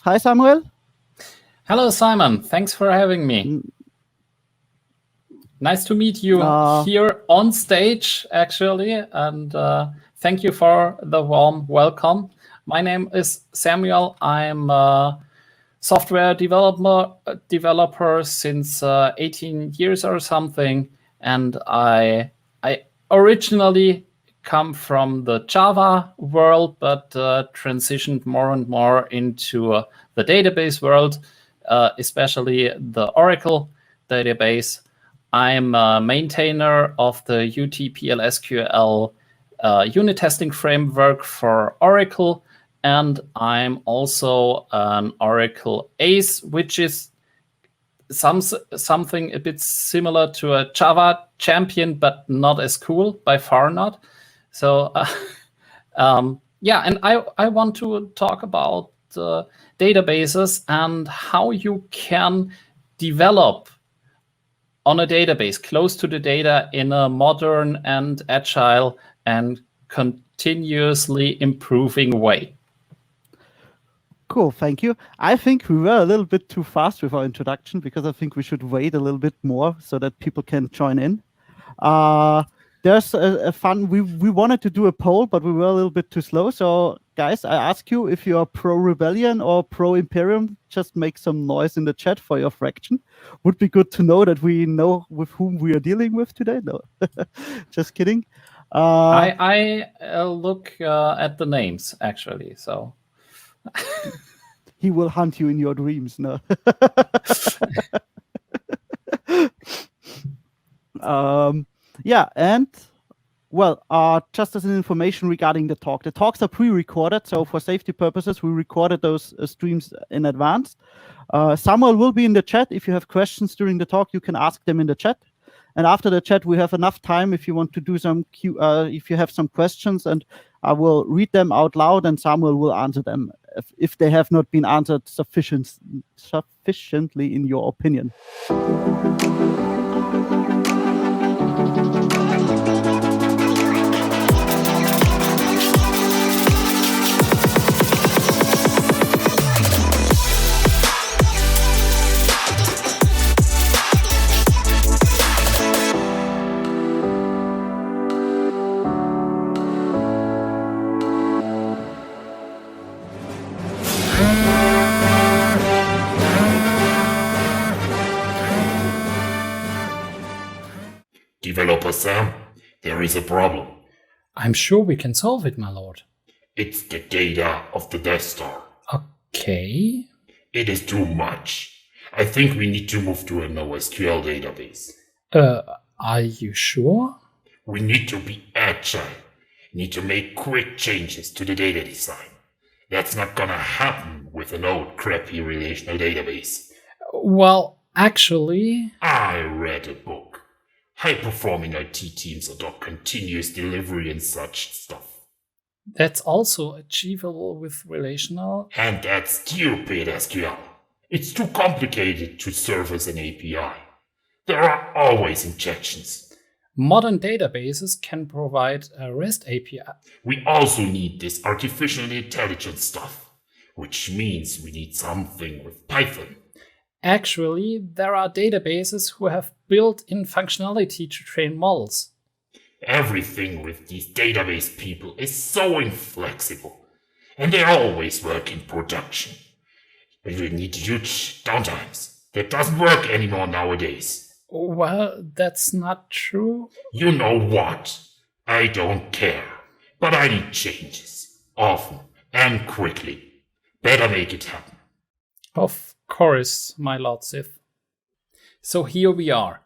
Hi, Samuel. Hello, Simon. Thanks for having me. Nice to meet you here on stage, actually, and thank you for the warm welcome. My name is Samuel. I'm a software developer since 18 years or something, and I originally come from the Java world, but transitioned more and more into the database world, especially the Oracle database. I'm a maintainer of the UT-PLSQL unit testing framework for Oracle, and I'm also an Oracle ace, which is something a bit similar to a Java champion, but not as cool, by far not. So yeah, and I want to talk about databases and how you can develop on a database close to the data in a modern and agile and continuously improving way. Cool, thank you. I think we were a little bit too fast with our introduction because I think we should wait a little bit more so that people can join in. There's a fun, we wanted to do a poll, but we were a little bit too slow. So guys, I ask you if you are pro-rebellion or pro-imperium, just make some noise in the chat for your fraction. Would be good to know that we know with whom we are dealing with today. No, just kidding. I look at the names, actually, so. He will hunt you in your dreams, no? Yeah, and well, just as an information regarding the talk, the talks are pre-recorded, so for safety purposes, we recorded those streams in advance. Samuel will be in the chat. If you have questions during the talk, you can ask them in the chat. And after the chat, we have enough time if you want to do some if you have some questions, and I will read them out loud, and Samuel will answer them if they have not been answered sufficiently in your opinion. Developer Sam, there is a problem. I'm sure we can solve it, my lord. It's the data of the Death Star. Okay. It is too much. I think we need to move to a NoSQL database. Are you sure? We need to be agile. Need to make quick changes to the data design. That's not gonna happen with an old crappy relational database. Well, actually, I read a book. High-performing IT teams adopt continuous delivery and such stuff. That's also achievable with relational. And that's stupid SQL. It's too complicated to serve as an API. There are always injections. Modern databases can provide a REST API. We also need this artificial intelligence stuff, which means we need something with Python. Actually, there are databases who have built-in functionality to train models. Everything with these database people is so inflexible, and they always work in production. We need huge downtimes. That doesn't work anymore nowadays. Well, that's not true. You know what? I don't care, but I need changes, often and quickly. Better make it happen. Of course, my Lord Sith. So here we are.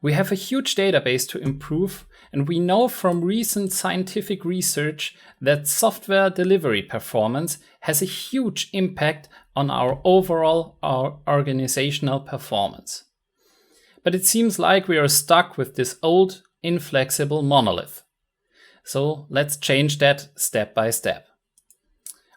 We have a huge database to improve, and we know from recent scientific research that software delivery performance has a huge impact on our overall organizational performance. But it seems like we are stuck with this old, inflexible monolith. So let's change that step by step.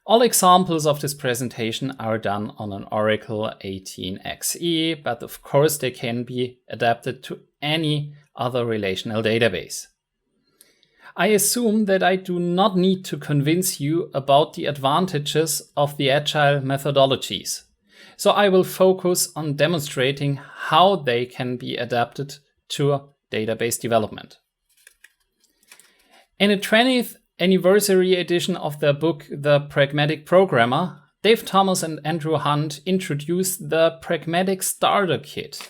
All examples of this presentation are done on an Oracle 18xe, but of course they can be adapted to any other relational database. I assume that I do not need to convince you about the advantages of the agile methodologies. So I will focus on demonstrating how they can be adapted to database development. In the 20th anniversary edition of their book, The Pragmatic Programmer, Dave Thomas and Andrew Hunt introduced the Pragmatic Starter Kit,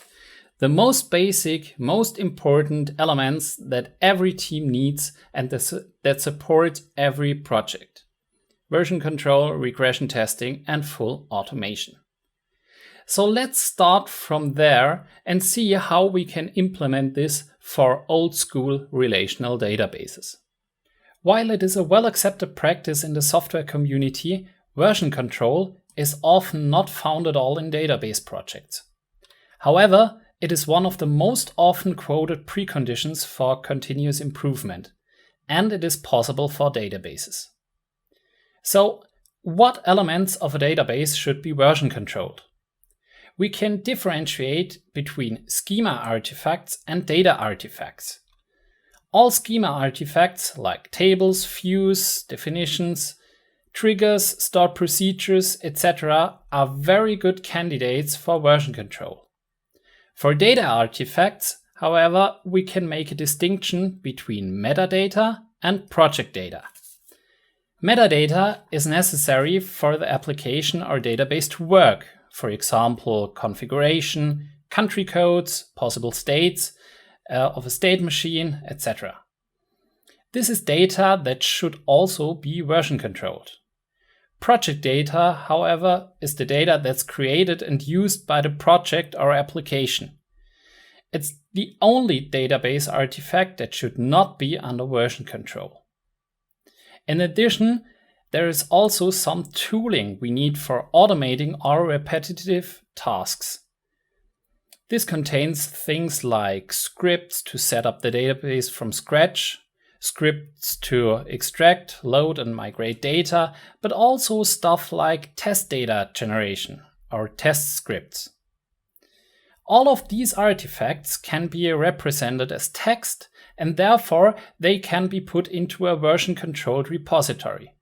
the most basic, most important elements that every team needs and that support every project: version control, regression testing, and full automation. So let's start from there and see how we can implement this for old school relational databases. While it is a well-accepted practice in the software community, version control is often not found at all in database projects. However, it is one of the most often quoted preconditions for continuous improvement, and it is possible for databases. So, what elements of a database should be version controlled? We can differentiate between schema artifacts and data artifacts. All schema artifacts like tables, views, definitions, triggers, stored procedures, etc. are very good candidates for version control. For data artifacts, however, we can make a distinction between metadata and project data. Metadata is necessary for the application or database to work. For example, configuration, country codes, possible states of a state machine, etc. This is data that should also be version controlled. Project data, however, is the data that's created and used by the project or application. It's the only database artifact that should not be under version control. In addition, there is also some tooling we need for automating our repetitive tasks. This contains things like scripts to set up the database from scratch, scripts to extract, load, and migrate data, but also stuff like test data generation or test scripts. All of these artifacts can be represented as text, and therefore they can be put into a version-controlled repository.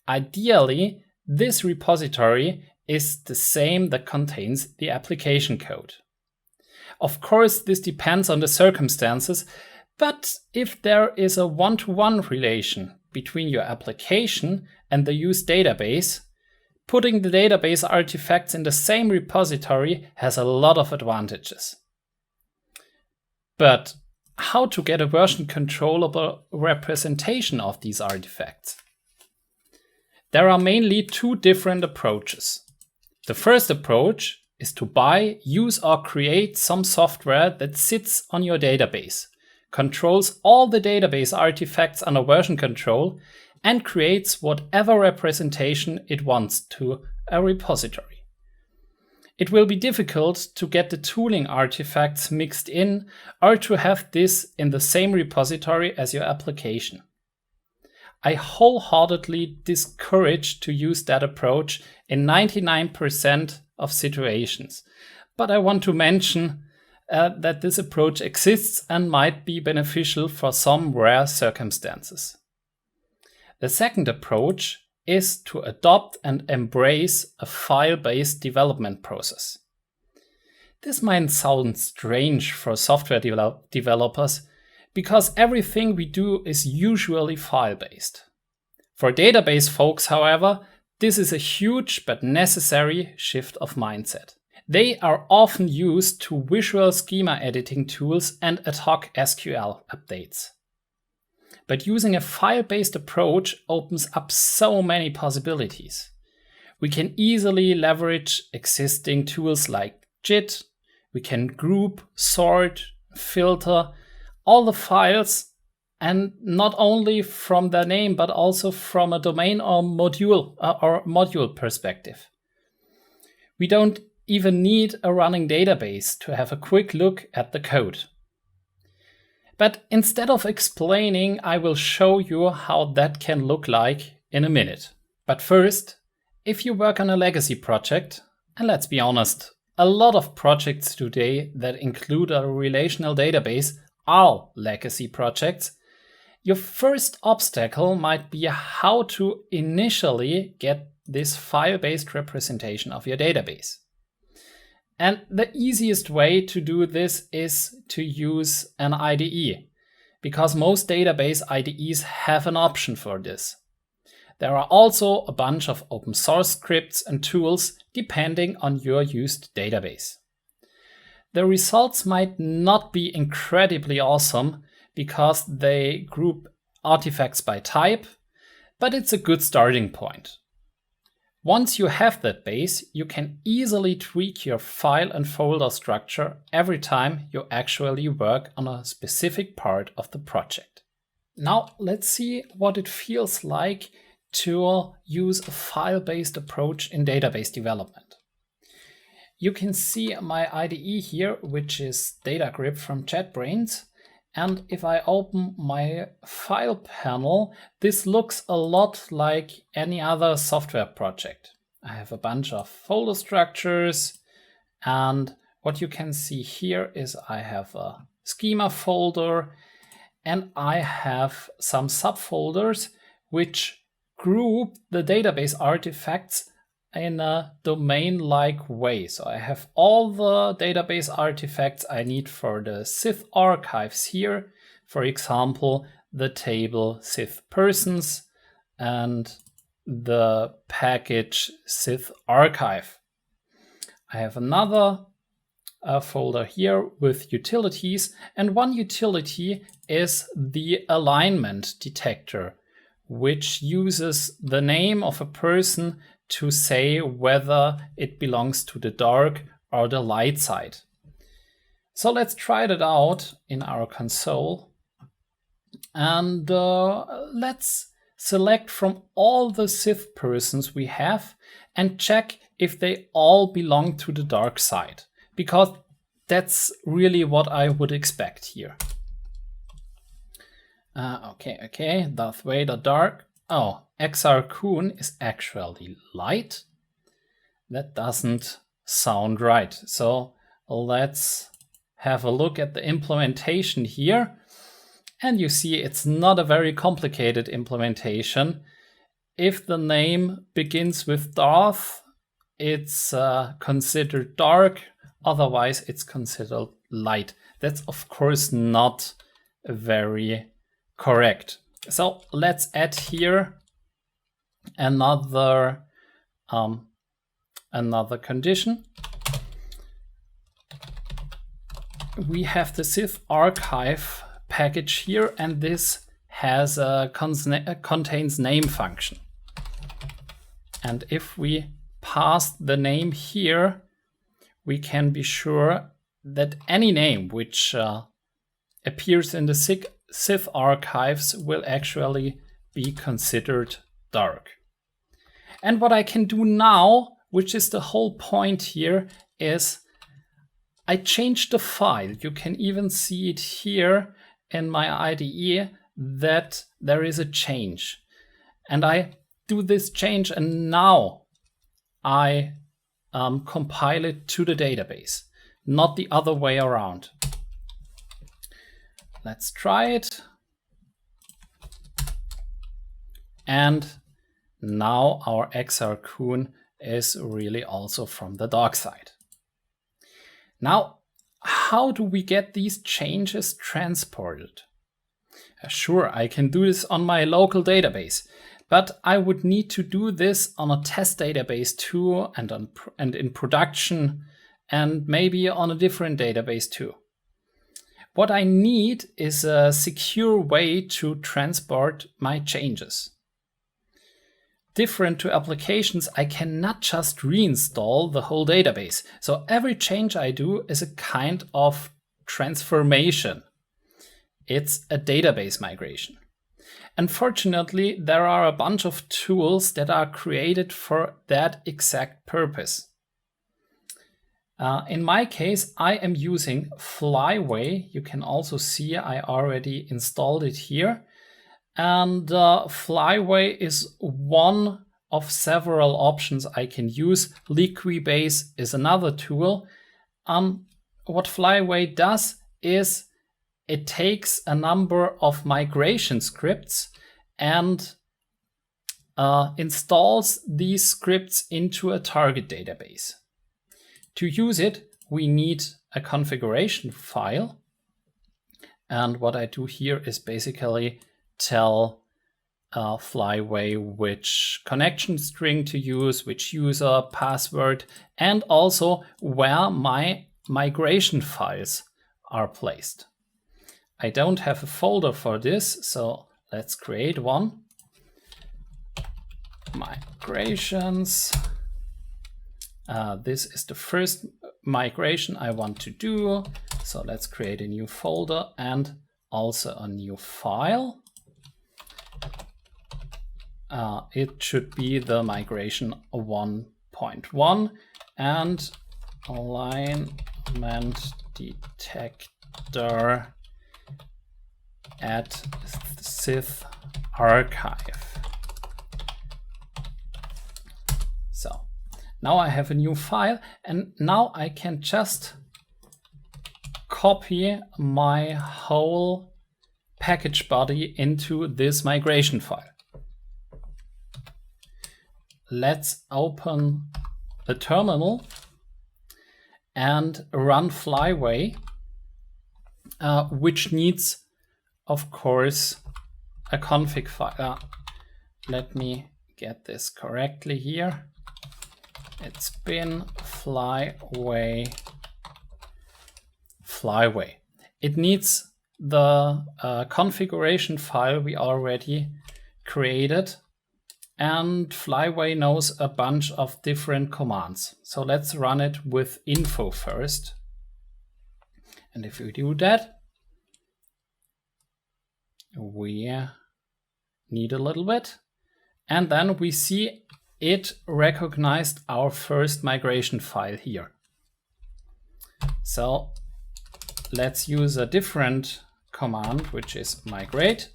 Ideally, this repository is the same that contains the application code. Of course, this depends on the circumstances, but if there is a one-to-one relation between your application and the used database, putting the database artifacts in the same repository has a lot of advantages. But how to get a version controllable representation of these artifacts? There are mainly two different approaches. The first approach is to buy, use, or create some software that sits on your database, controls all the database artifacts under version control, and creates whatever representation it wants to a repository. It will be difficult to get the tooling artifacts mixed in or to have this in the same repository as your application. I wholeheartedly discourage to use that approach in 99% of situations, but I want to mention that this approach exists and might be beneficial for some rare circumstances. The second approach is to adopt and embrace a file-based development process. This might sound strange for software developers because everything we do is usually file-based. For database folks, however, this is a huge but necessary shift of mindset. They are often used to visual schema editing tools and ad hoc SQL updates. But using a file-based approach opens up so many possibilities. We can easily leverage existing tools like JIT. We can group, sort, filter all the files, and not only from their name, but also from a domain or module perspective. We don't even need a running database to have a quick look at the code. But instead of explaining, I will show you how that can look like in a minute. But first, if you work on a legacy project, and let's be honest, a lot of projects today that include a relational database are legacy projects, Your first obstacle might be how to initially get this file-based representation of your database. And the easiest way to do this is to use an IDE, because most database IDEs have an option for this. There are also a bunch of open source scripts and tools depending on your used database. The results might not be incredibly awesome because they group artifacts by type, but it's a good starting point. Once you have that base, you can easily tweak your file and folder structure every time you actually work on a specific part of the project. Now let's see what it feels like to use a file-based approach in database development. You can see my IDE here, which is DataGrip from JetBrains. And if I open my file panel, this looks a lot like any other software project. I have a bunch of folder structures, and what you can see here is I have a schema folder, and I have some subfolders which group the database artifacts in a domain-like way. So I have all the database artifacts I need for the Sith archives here. For example, the table Sith persons and the package Sith archive. I have another folder here with utilities, and one utility is the alignment detector, which uses the name of a person to say whether it belongs to the dark or the light side. So let's try that out in our console. And let's select from all the Sith persons we have and check if they all belong to the dark side, because that's really what I would expect here. Okay, Darth Vader dark. Oh, XR Kun is actually light. That doesn't sound right. So let's have a look at the implementation here. And you see it's not a very complicated implementation. If the name begins with Darth, it's considered dark. Otherwise, it's considered light. That's of course not very correct. So let's add here another condition. We have the Sith archive package here, and this has a contains name function. And if we pass the name here, we can be sure that any name which appears in the Sith archives will actually be considered dark. And what I can do now, which is the whole point here, is I change the file. You can even see it here in my IDE that there is a change. And I do this change, and now I compile it to the database, not the other way around. Let's try it. And now our XR Kun is really also from the dark side. Now, how do we get these changes transported? Sure, I can do this on my local database, but I would need to do this on a test database too, and in production, and maybe on a different database too. What I need is a secure way to transport my changes. Different to applications, I cannot just reinstall the whole database. So every change I do is a kind of transformation. It's a database migration. Unfortunately, there are a bunch of tools that are created for that exact purpose. In my case, I am using Flyway. You can also see I already installed it here. And Flyway is one of several options I can use. Liquibase is another tool. What Flyway does is it takes a number of migration scripts and installs these scripts into a target database. To use it, we need a configuration file. And what I do here is basically tell Flyway which connection string to use, which user, password, and also where my migration files are placed. I don't have a folder for this, so let's create one. Migrations. This is the first migration I want to do. So let's create a new folder and also a new file. It should be the migration 1.1 and alignment detector at Sith archive. So now I have a new file, and now I can just copy my whole package body into this migration file. Let's open the terminal and run Flyway, which needs, of course, a config file. Let me get this correctly here. It's been Flyway. It needs the configuration file we already created, and Flyway knows a bunch of different commands. So let's run it with info first. And if we do that, we need a little bit. And then we see it recognized our first migration file here. So let's use a different command, which is migrate.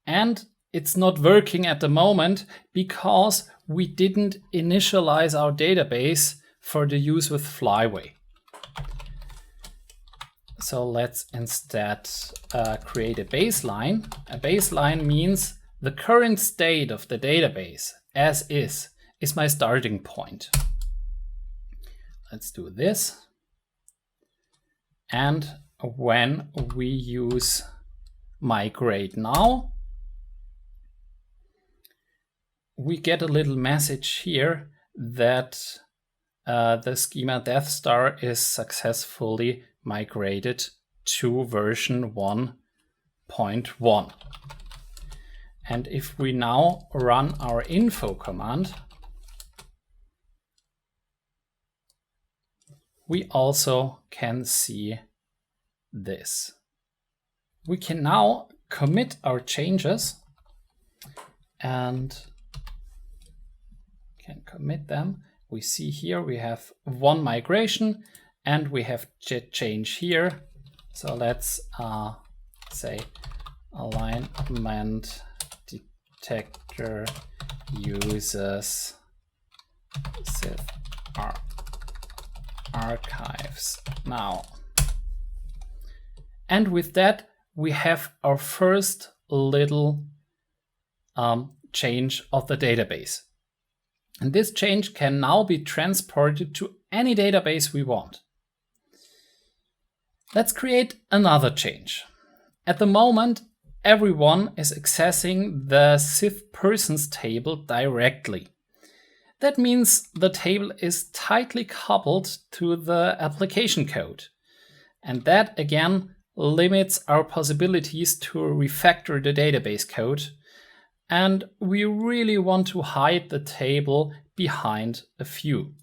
And it's not working at the moment because we didn't initialize our database for the use with Flyway. So let's instead create a baseline. A baseline means the current state of the database as is my starting point. Let's do this. And when we use migrate now, we get a little message here that the schema Death Star is successfully migrated to version 1.1. And if we now run our info command, we also can see this. We can now commit our changes and can commit them. We see here we have one migration and we have change here. So let's say alignment detector uses Sith archives now. And with that, we have our first little change of the database. And this change can now be transported to any database we want. Let's create another change. At the moment, everyone is accessing the Sith persons table directly. That means the table is tightly coupled to the application code. And that again limits our possibilities to refactor the database code. And we really want to hide the table behind a view.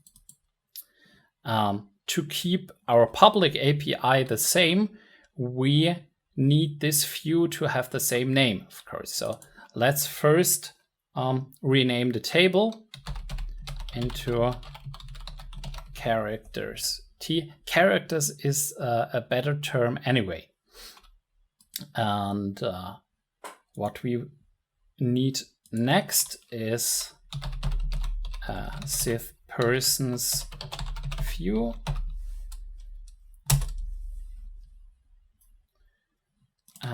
To keep our public API the same, we need this view to have the same name, of course. So let's first rename the table into characters. Characters is a better term anyway. And what we need next is Sith persons view.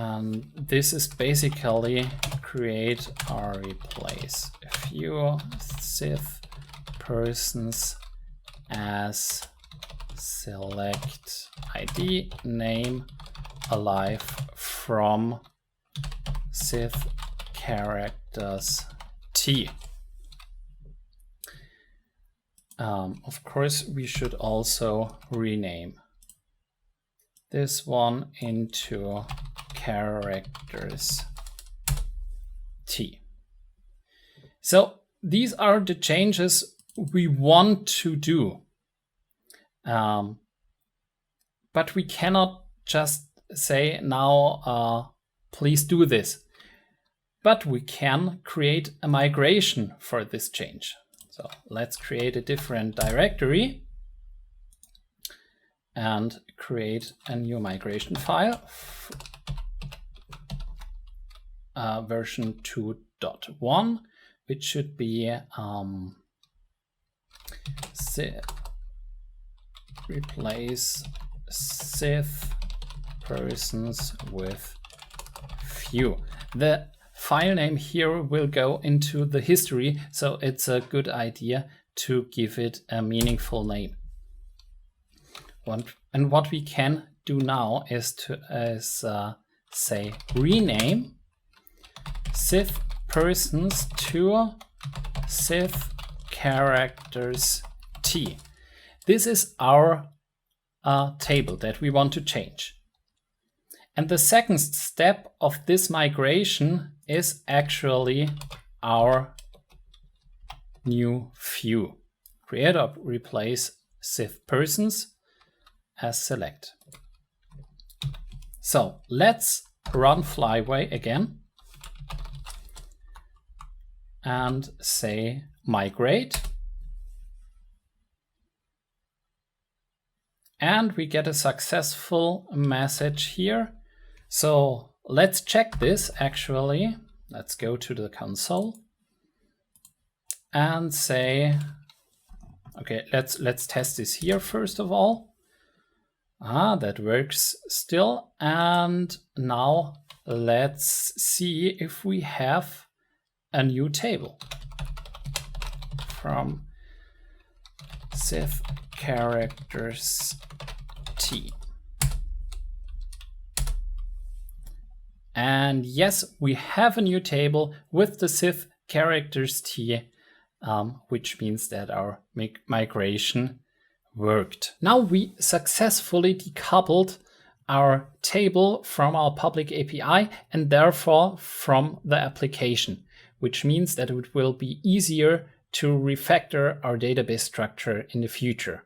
And this is basically create or replace a few Sith persons as select ID name alive from Sith characters T. Of course, we should also rename this one into characters T. So these are the changes we want to do. But we cannot just say now, please do this. But we can create a migration for this change. So let's create a different directory and create a new migration file, version 2.1, which should be replace Sith persons with few. The file name here will go into the history, so it's a good idea to give it a meaningful name. And what we can do now is to say rename Sith persons to Sith characters T. This is our table that we want to change. And the second step of this migration is actually our new view. Create or replace Sith persons as select. So let's run Flyway again and say migrate. And we get a successful message here. So let's check this actually. Let's go to the console and say, okay, let's test this here first of all. That works still. And now let's see if we have a new table from Sith characters T. And yes, we have a new table with the Sith characters T, which means that our migration worked. Now we successfully decoupled our table from our public API and therefore from the application, which means that it will be easier to refactor our database structure in the future.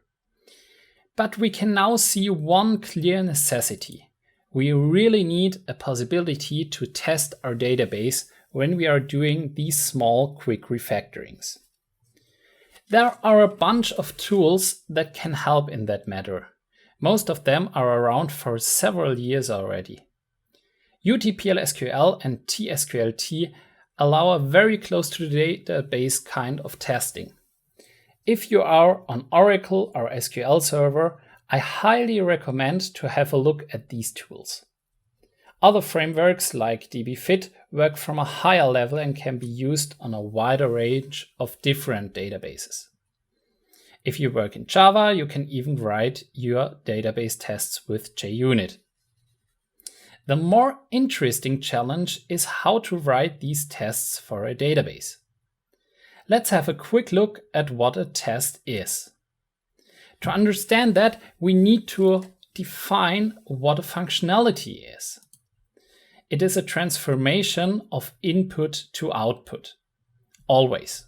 But we can now see one clear necessity. We really need a possibility to test our database when we are doing these small, quick refactorings. There are a bunch of tools that can help in that matter. Most of them are around for several years already. UTPL-SQL and TSQL-T allow a very close to the database kind of testing. If you are on Oracle or SQL Server, I highly recommend to have a look at these tools. Other frameworks like dbFit work from a higher level and can be used on a wider range of different databases. If you work in Java, you can even write your database tests with JUnit. The more interesting challenge is how to write these tests for a database. Let's have a quick look at what a test is. To understand that, we need to define what a functionality is. It is a transformation of input to output. Always.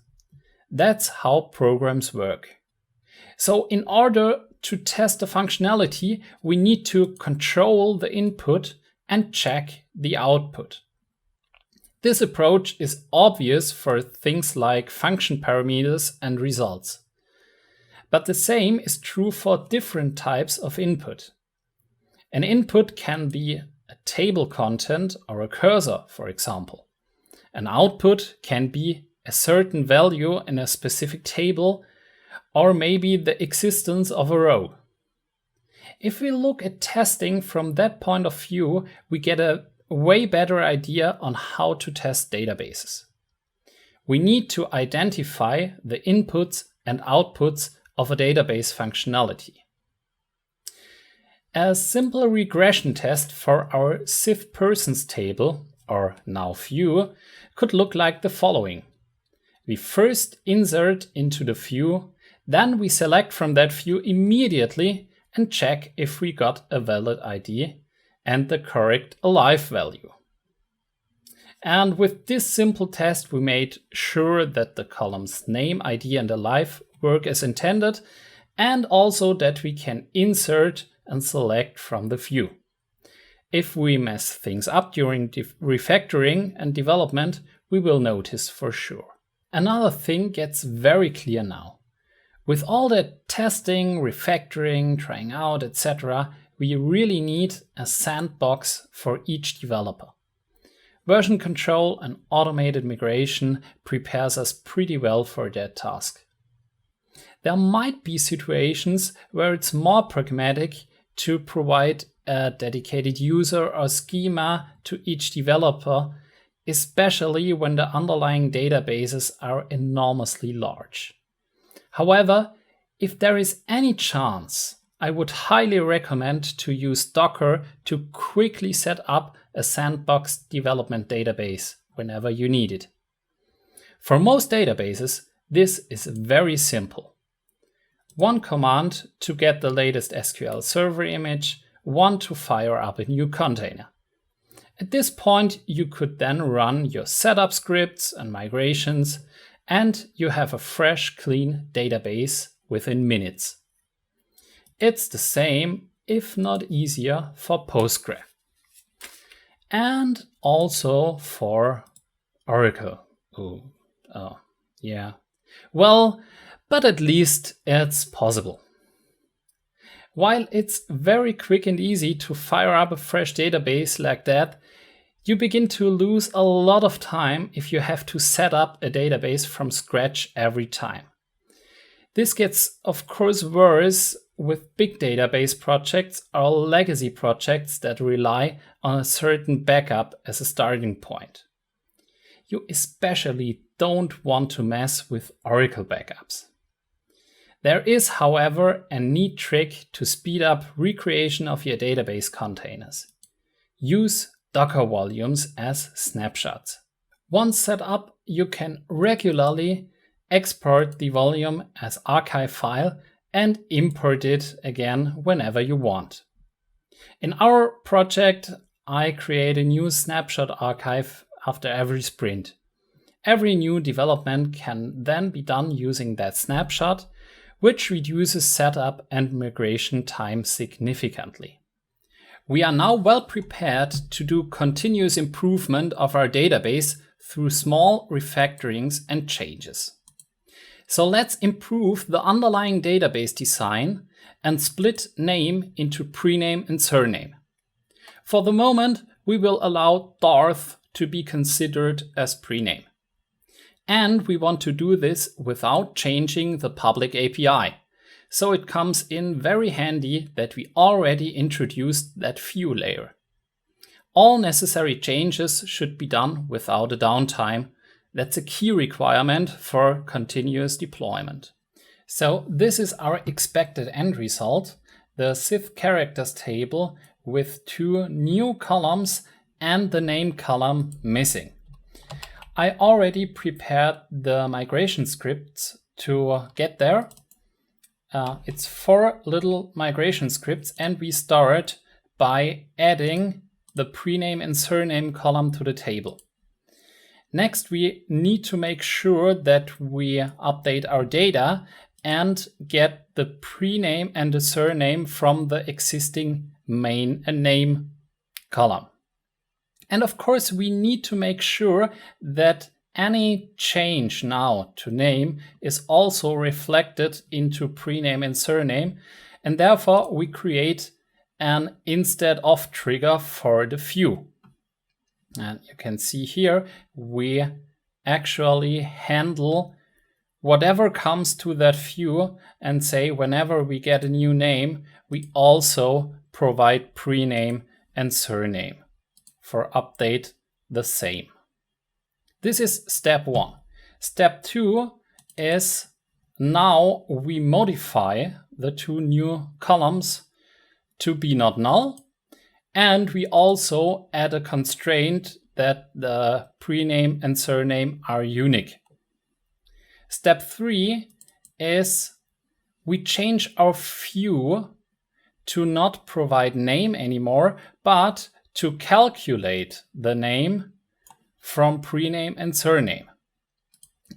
That's how programs work. So in order to test the functionality, we need to control the input and check the output. This approach is obvious for things like function parameters and results. But the same is true for different types of input. An input can be a table content or a cursor, for example. An output can be a certain value in a specific table, or maybe the existence of a row. If we look at testing from that point of view, we get a way better idea on how to test databases. We need to identify the inputs and outputs of a database functionality. A simple regression test for our Sith persons table, or now view, could look like the following. We first insert into the view, then we select from that view immediately and check if we got a valid ID and the correct alive value. And with this simple test, we made sure that the columns name, ID, and alive work as intended, and also that we can insert and select from the view. If we mess things up during refactoring and development, we will notice for sure. Another thing gets very clear now. With all that testing, refactoring, trying out, etc., we really need a sandbox for each developer. Version control and automated migration prepares us pretty well for that task. There might be situations where it's more pragmatic to provide a dedicated user or schema to each developer, especially when the underlying databases are enormously large. However, if there is any chance, I would highly recommend to use Docker to quickly set up a sandbox development database whenever you need it. For most databases, this is very simple. One command to get the latest SQL Server image, one to fire up a new container. At this point, you could then run your setup scripts and migrations, and you have a fresh, clean database within minutes. It's the same, if not easier, for Postgre. And also for Oracle. Yeah. Well, but at least it's possible. While it's very quick and easy to fire up a fresh database like that, you begin to lose a lot of time if you have to set up a database from scratch every time. This gets, of course, worse with big database projects or legacy projects that rely on a certain backup as a starting point. You especially don't want to mess with Oracle backups. There is, however, a neat trick to speed up recreation of your database containers. Use Docker volumes as snapshots. Once set up, you can regularly export the volume as archive file and import it again whenever you want. In our project, I create a new snapshot archive after every sprint. Every new development can then be done using that snapshot, which reduces setup and migration time significantly. We are now well prepared to do continuous improvement of our database through small refactorings and changes. So let's improve the underlying database design and split name into prename and surname. For the moment, we will allow Darth to be considered as prename. And we want to do this without changing the public API. So it comes in very handy that we already introduced that view layer. All necessary changes should be done without a downtime. That's a key requirement for continuous deployment. So this is our expected end result, the Sith characters table with 2 new columns and the name column missing. I already prepared the migration scripts to get there. It's 4 little migration scripts, and we start by adding the prename and surname column to the table. Next, we need to make sure that we update our data and get the prename and the surname from the existing main name column. And of course, we need to make sure that any change now to name is also reflected into prename and surname. And therefore, we create an instead of trigger for the view. And you can see here, we actually handle whatever comes to that view and say whenever we get a new name, we also provide prename and surname for update the same. This is step 1. Step 2 is now we modify the 2 new columns to be not null, and we also add a constraint that the prename and surname are unique. Step 3 is we change our view to not provide name anymore, but to calculate the name from prename and surname.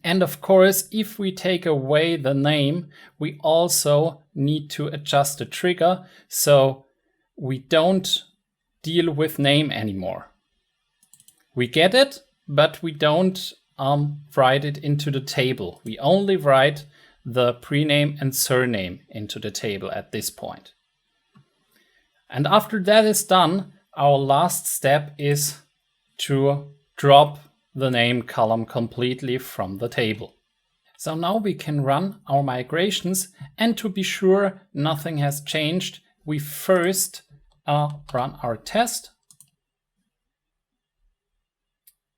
And of course, if we take away the name, we also need to adjust the trigger so we don't deal with name anymore. We get it, but we don't write it into the table. We only write the prename and surname into the table at this point. And after that is done, our last step is to drop the name column completely from the table. So now we can run our migrations, and to be sure nothing has changed, we first run our test.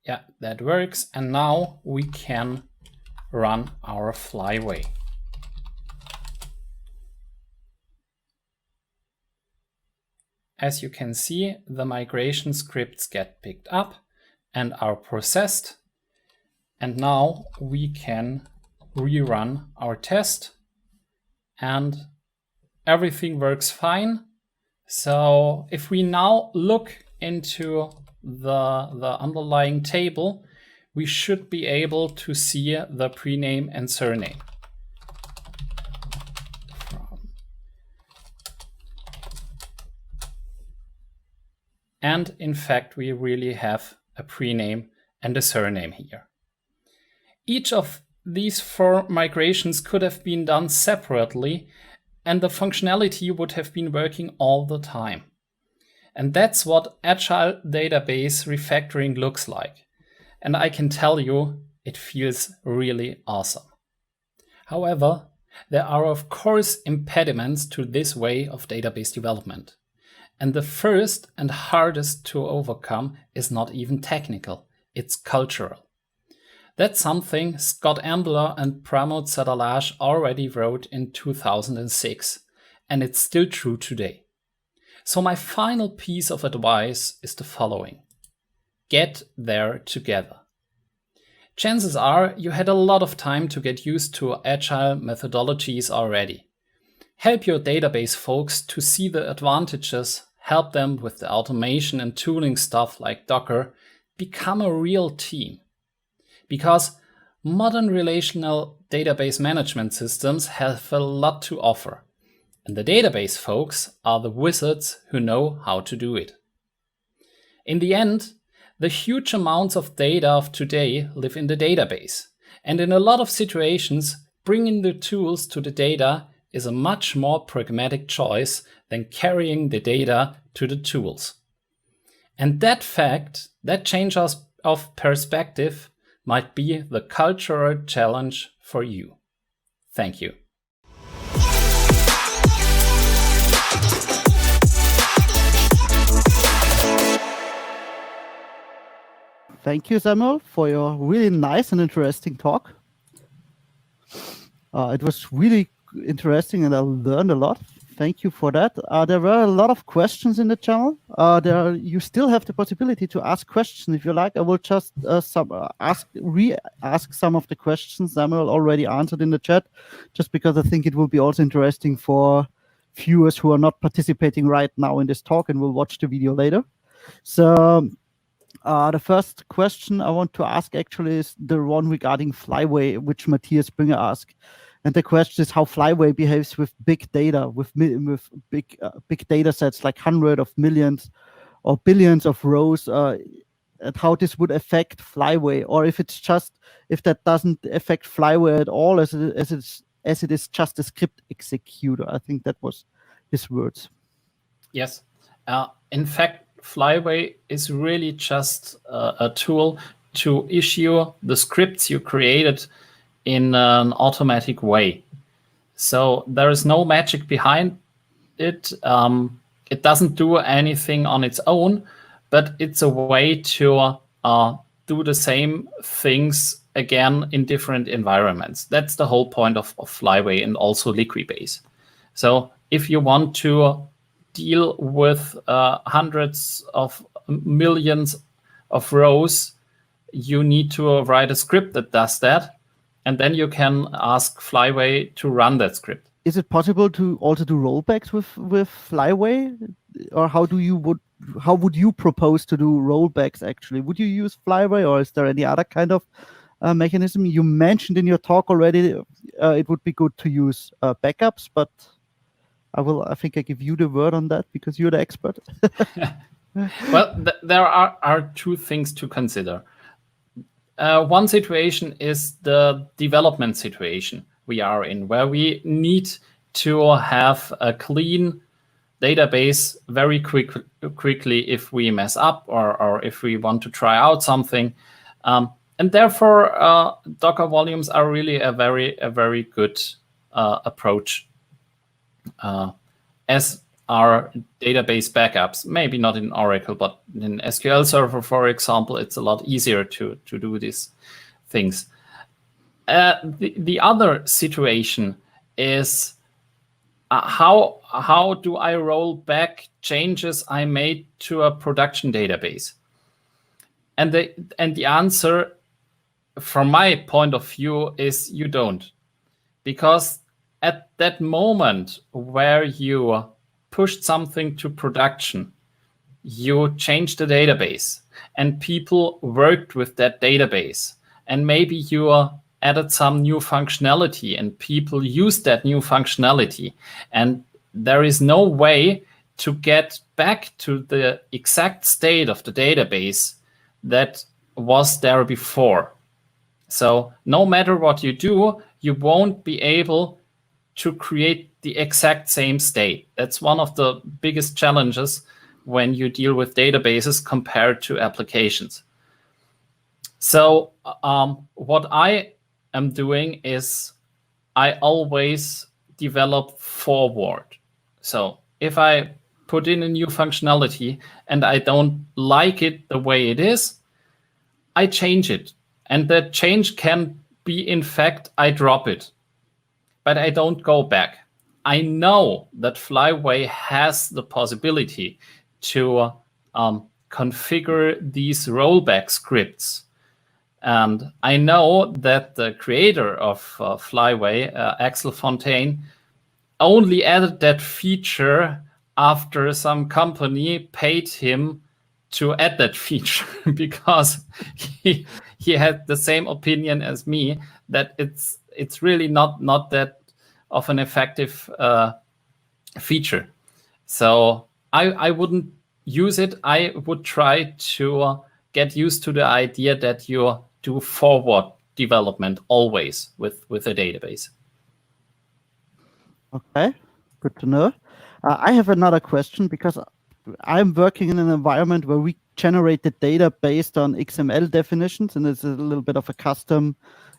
Yeah, that works. And now we can run our flyway. As you can see, the migration scripts get picked up and are processed. And now we can rerun our test and everything works fine. So if we now look into the underlying table, we should be able to see the prename and surname. And in fact, we really have a prename and a surname here. Each of these 4 migrations could have been done separately, and the functionality would have been working all the time. And that's what agile database refactoring looks like. And I can tell you, it feels really awesome. However, there are of course impediments to this way of database development. And the first and hardest to overcome is not even technical, it's cultural. That's something Scott Ambler and Pramod Sadalage already wrote in 2006, and it's still true today. So my final piece of advice is the following. Get there together. Chances are you had a lot of time to get used to agile methodologies already. Help your database folks to see the advantages, help them with the automation and tooling stuff like Docker, become a real team. Because modern relational database management systems have a lot to offer. And the database folks are the wizards who know how to do it. In the end, the huge amounts of data of today live in the database. And in a lot of situations, bringing the tools to the data is a much more pragmatic choice than carrying the data to the tools. And that fact, that change of perspective, might be the cultural challenge for you. Thank you. Thank you, Samuel, for your really nice and interesting talk. It was really interesting and I learned a lot. Thank you for that. There were a lot of questions in the channel. You still have the possibility to ask questions if you like. I will just re-ask some of the questions Samuel already answered in the chat, just because I think it will be also interesting for viewers who are not participating right now in this talk and will watch the video later. So the first question I want to ask actually is the one regarding Flyway, which Matthias Springer asked. And the question is how Flyway behaves with big data, with big data sets like hundreds of millions or billions of rows, and how this would affect Flyway, or if that doesn't affect Flyway at all, as it is just a script executor. I think that was his words. Yes. In fact, Flyway is really just a tool to issue the scripts you created in an automatic way. So there is no magic behind it. It doesn't do anything on its own, but it's a way to do the same things again in different environments. That's the whole point of Flyway and also Liquibase. So if you want to deal with hundreds of millions of rows, you need to write a script that does that, and then you can ask Flyway to run that script. Is it possible to also do rollbacks with Flyway, or how would you propose to do rollbacks actually? Would you use Flyway, or is there any other kind of mechanism? You mentioned in your talk already it would be good to use backups, but I think I give you the word on that because you're the expert. Well, there are two things to consider. One situation is the development situation we are in, where we need to have a clean database very quickly if we mess up or if we want to try out something. And therefore, Docker volumes are really a very good approach, as are database backups. Maybe not in Oracle, but in SQL Server, for example, it's a lot easier to do these things. The other situation is how do I roll back changes I made to a production database? And the answer, from my point of view, is you don't. Because at that moment where you pushed something to production, you changed the database and people worked with that database. And maybe you added some new functionality and people used that new functionality. And there is no way to get back to the exact state of the database that was there before. So no matter what you do, you won't be able to create the exact same state. That's one of the biggest challenges when you deal with databases compared to applications. So what I am doing is I always develop forward. So if I put in a new functionality and I don't like it the way it is, I change it. And that change can be, in fact, I drop it, but I don't go back. I know that Flyway has the possibility to configure these rollback scripts. And I know that the creator of Flyway, Axel Fontaine, only added that feature after some company paid him to add that feature because he had the same opinion as me that it's really not that of an effective feature. So I wouldn't use it. I would try to get used to the idea that you do forward development always with a database. Okay, good to know. I have another question because I'm working in an environment where we generate the data based on XML definitions, and it's a little bit of a custom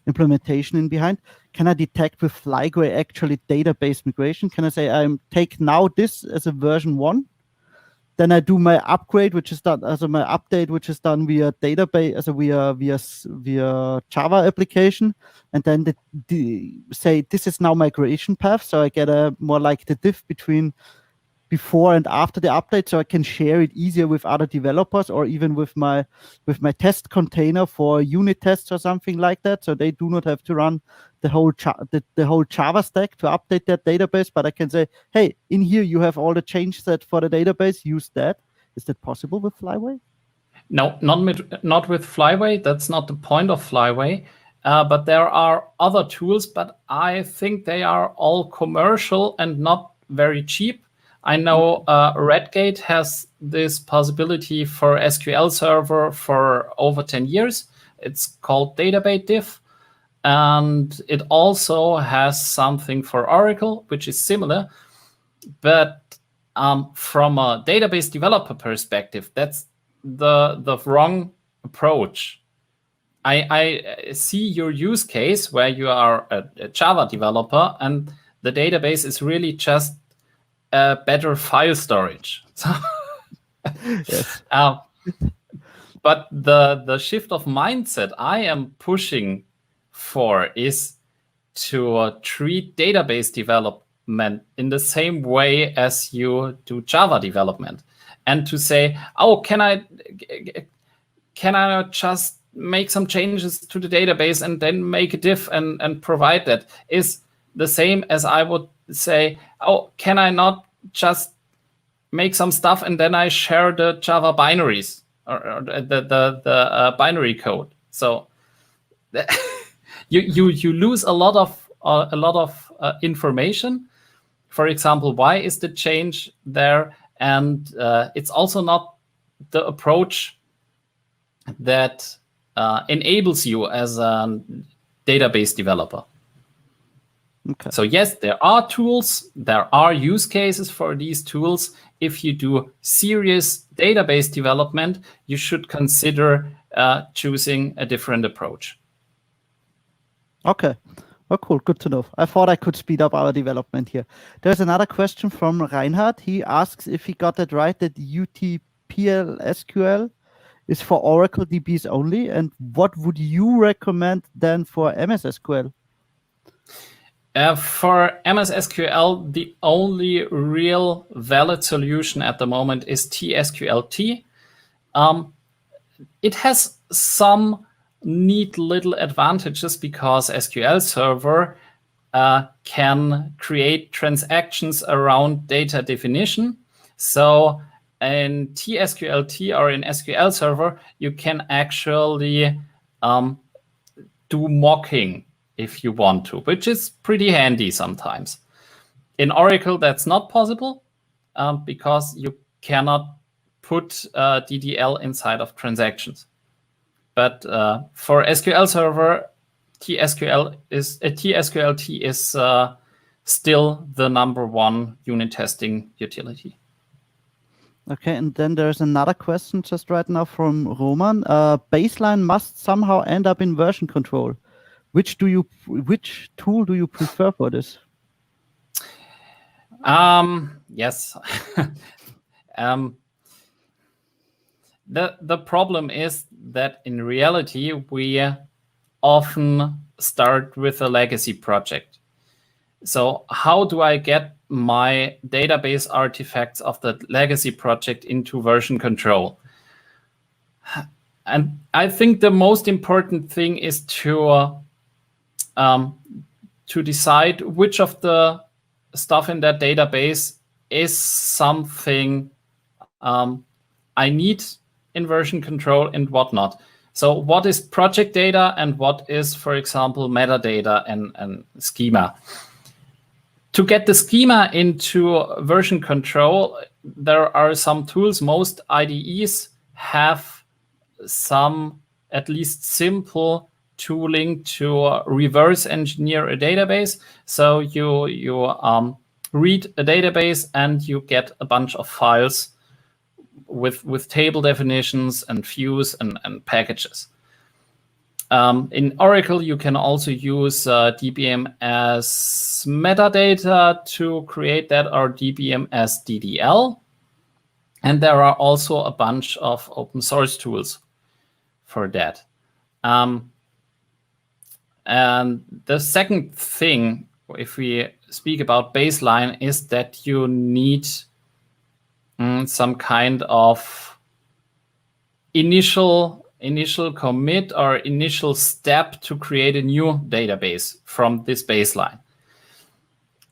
implementation in behind. Can I detect with Flyway actually database migration? Can I say take now this as a version 1? Then I do my upgrade, which is done as my update, which is done via database, as via Java application, and then say this is now migration path. So I get a more like the diff between before and after the update, so I can share it easier with other developers or even with my test container for unit tests or something like that. So they do not have to run the whole Java stack to update that database, but I can say, hey, in here you have all the change set for the database. Use that. Is that possible with Flyway? No, not with Flyway. That's not the point of Flyway. But there are other tools, but I think they are all commercial and not very cheap. I know Redgate has this possibility for SQL Server for over 10 years. It's called Database Diff. And it also has something for Oracle, which is similar. But from a database developer perspective, that's the wrong approach. I see your use case where you are a Java developer and the database is really just better file storage. So yes. but the shift of mindset I am pushing for is to treat database development in the same way as you do Java development, and to say, oh, can I not just make some changes to the database and then make a diff and provide that, is the same as I would say, oh, can I not just make some stuff and then I share the Java binaries or the binary code. So you lose a lot of information. For example, why is the change there? And it's also not the approach that enables you as a database developer. Okay. So yes, there are tools, there are use cases for these tools. If you do serious database development, you should consider choosing a different approach. Okay. Oh, cool. Good to know. I thought I could speed up our development here. There's another question from Reinhard. He asks if he got it right, that UTPL SQL is for Oracle DBs only, and what would you recommend then for MS SQL? For MS SQL, the only real valid solution at the moment is TSQL-T. It has some neat little advantages because SQL Server can create transactions around data definition. So in TSQL-T or in SQL Server, you can actually do mocking if you want to, which is pretty handy sometimes. In Oracle, that's not possible because you cannot put DDL inside of transactions. But for SQL Server, TSQL-T is still the #1 unit testing utility. Okay, and then there's another question just right now from Roman. Baseline must somehow end up in version control. Which tool do you prefer for this? Yes. The problem is that in reality, we often start with a legacy project. So how do I get my database artifacts of the legacy project into version control? And I think the most important thing is to decide which of the stuff in that database is something I need in version control and what not. So what is project data and what is, for example, metadata and schema? To get the schema into version control, there are some tools. Most IDEs have some at least simple tooling to reverse engineer a database. So you read a database and you get a bunch of files with table definitions and views and packages. In Oracle, you can also use DBM as metadata to create that, or DBM as DDL. And there are also a bunch of open source tools for that. And the second thing, if we speak about baseline, is that you need some kind of initial commit or initial step to create a new database from this baseline.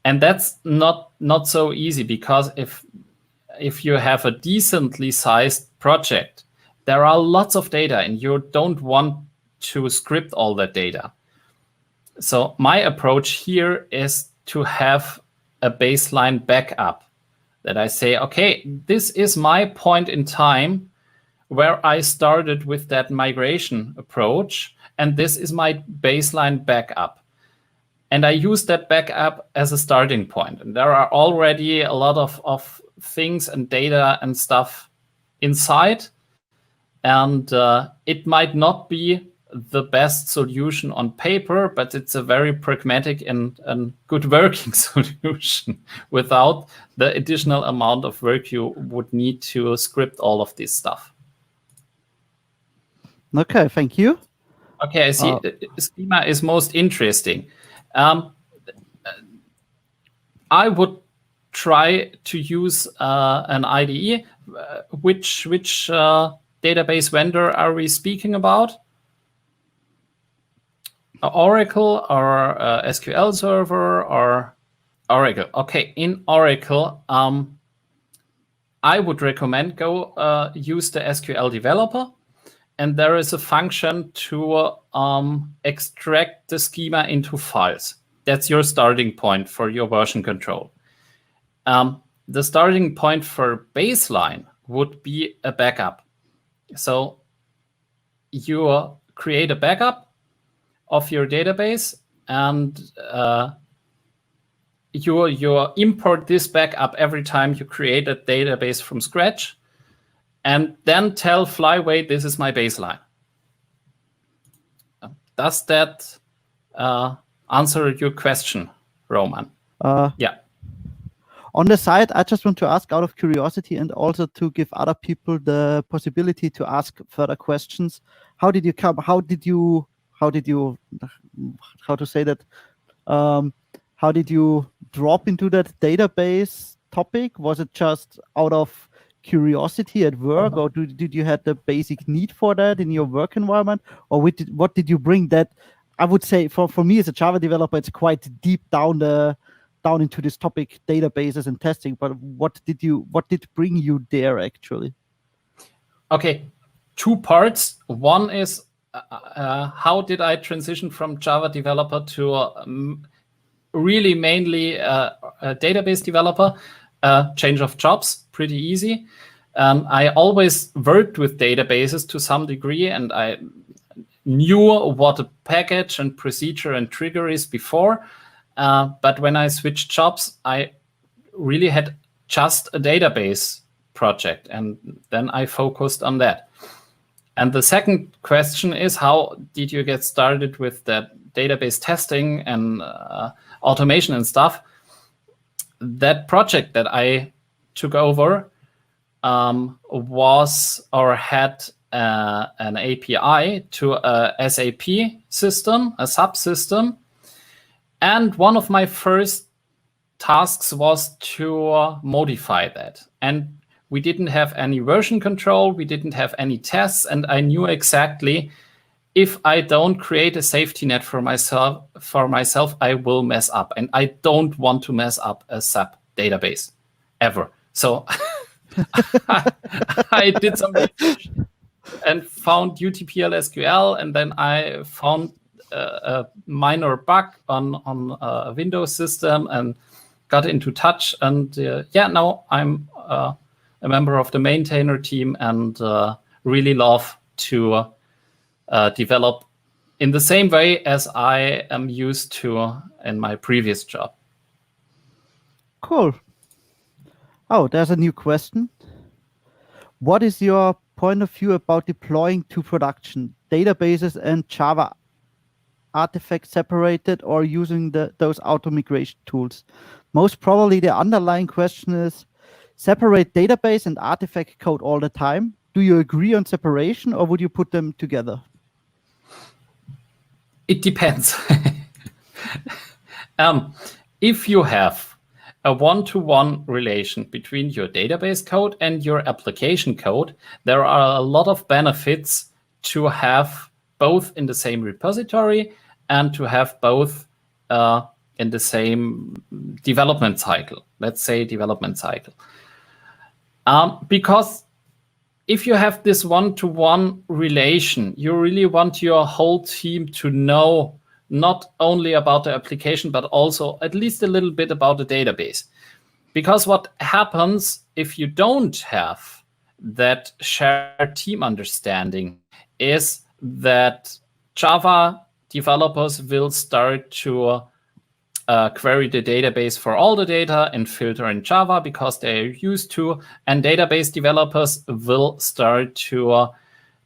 And that's not so easy, because if you have a decently sized project, there are lots of data and you don't want to script all that data. So my approach here is to have a baseline backup, that I say, okay, this is my point in time where I started with that migration approach, and this is my baseline backup. And I use that backup as a starting point. And there are already a lot of things and data and stuff inside. And it might not be the best solution on paper, but it's a very pragmatic and good working solution without the additional amount of work you would need to script all of this stuff. Okay, thank you. Okay, I see. Schema is most interesting. I would try to use an IDE. Which database vendor are we speaking about? Oracle or SQL Server or Oracle? Okay, in Oracle, I would recommend go use the SQL developer. And there is a function to extract the schema into files. That's your starting point for your version control. The starting point for baseline would be a backup. So you create a backup of your database, and you import this backup every time you create a database from scratch, and then tell Flyway, this is my baseline. Does that answer your question, Roman? Yeah. On the side, I just want to ask out of curiosity and also to give other people the possibility to ask further questions. How did you come? How did you? How to say that? How did you drop into that database topic? Was it just out of curiosity at work, or did you have the basic need for that in your work environment, or what did you bring that? I would say for me as a Java developer, it's quite deep down into this topic, databases and testing. But what did bring you there actually? Okay, two parts. One is how did I transition from Java developer to really mainly a database developer? Change of jobs, pretty easy. I always worked with databases to some degree, and I knew what a package and procedure and trigger is before. But when I switched jobs, I really had just a database project, and then I focused on that. And the second question is, how did you get started with that database testing and automation and stuff? That project that I took over was or had an API to a SAP system, a subsystem. And one of my first tasks was to modify that. And we didn't have any version control, we didn't have any tests, and I knew exactly if I don't create a safety net for myself, I will mess up. And I don't want to mess up a SAP database ever. So I did some research and found UTPL SQL, and then I found a minor bug on a Windows system and got into touch. And now I'm a member of the maintainer team and really love to develop in the same way as I am used to in my previous job. Cool. Oh, there's a new question. What is your point of view about deploying to production databases and Java artifacts separated, or using those auto migration tools? Most probably the underlying question is separate database and artifact code all the time. Do you agree on separation, or would you put them together? It depends. If you have a one-to-one relation between your database code and your application code, there are a lot of benefits to have both in the same repository and to have both in the same development cycle, let's say development cycle. Because if you have this one-to-one relation, you really want your whole team to know not only about the application, but also at least a little bit about the database. Because what happens if you don't have that shared team understanding is that Java developers will start to query the database for all the data and filter in Java because they're used to, and database developers will start to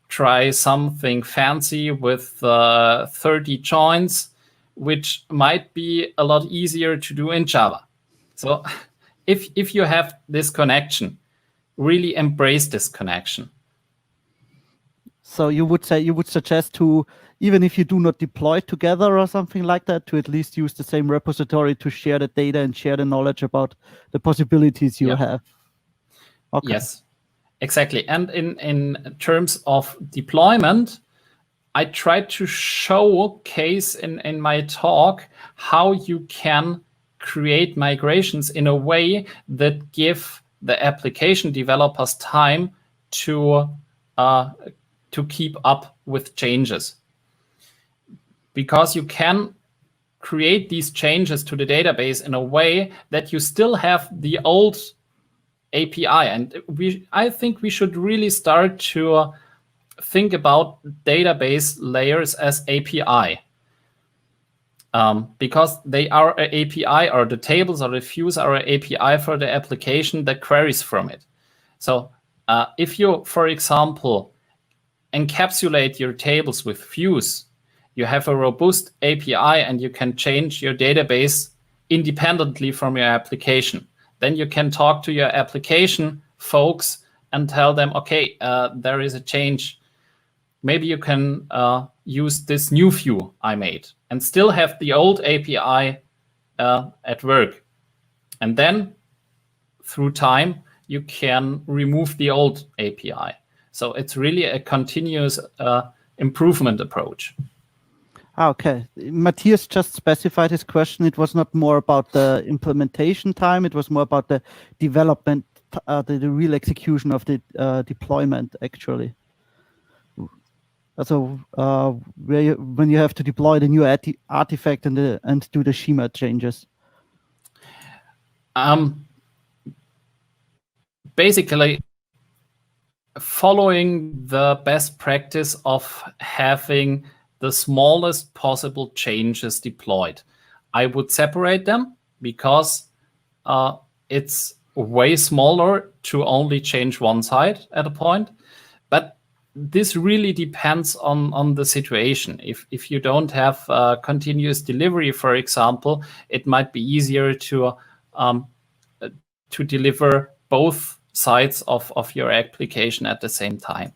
try something fancy with 30 joins, which might be a lot easier to do in Java. So if you have this connection, really embrace this connection. So you would suggest to, even if you do not deploy together or something like that, to at least use the same repository to share the data and share the knowledge about the possibilities you have. Okay. Yes, exactly. And in terms of deployment, I tried to showcase in my talk how you can create migrations in a way that give the application developers time to keep up with changes. Because you can create these changes to the database in a way that you still have the old API. And I think we should really start to think about database layers as API. Because they are an API, or the tables or the views are an API for the application that queries from it. So if you, for example, encapsulate your tables with views, you have a robust API and you can change your database independently from your application. Then you can talk to your application folks and tell them, okay, there is a change. Maybe you can use this new view I made and still have the old API at work. And then through time, you can remove the old API. So it's really a continuous improvement approach. Okay. Matthias just specified his question. It was not more about the implementation time. It was more about the development, the real execution of the deployment, actually. So when you have to deploy the new artifact and do the schema changes. Basically, following the best practice of having the smallest possible changes deployed. I would separate them because it's way smaller to only change one side at a point. But this really depends on the situation. If you don't have continuous delivery, for example, it might be easier to deliver both sides of your application at the same time.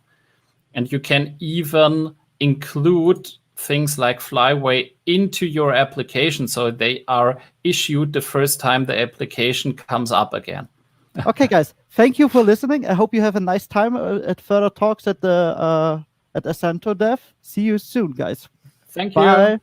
And you can even include things like Flyway into your application so they are issued the first time the application comes up again. Okay, guys, thank you for listening. I hope you have a nice time at further talks at the at Acento Dev. See you soon, guys. Thank you. Bye.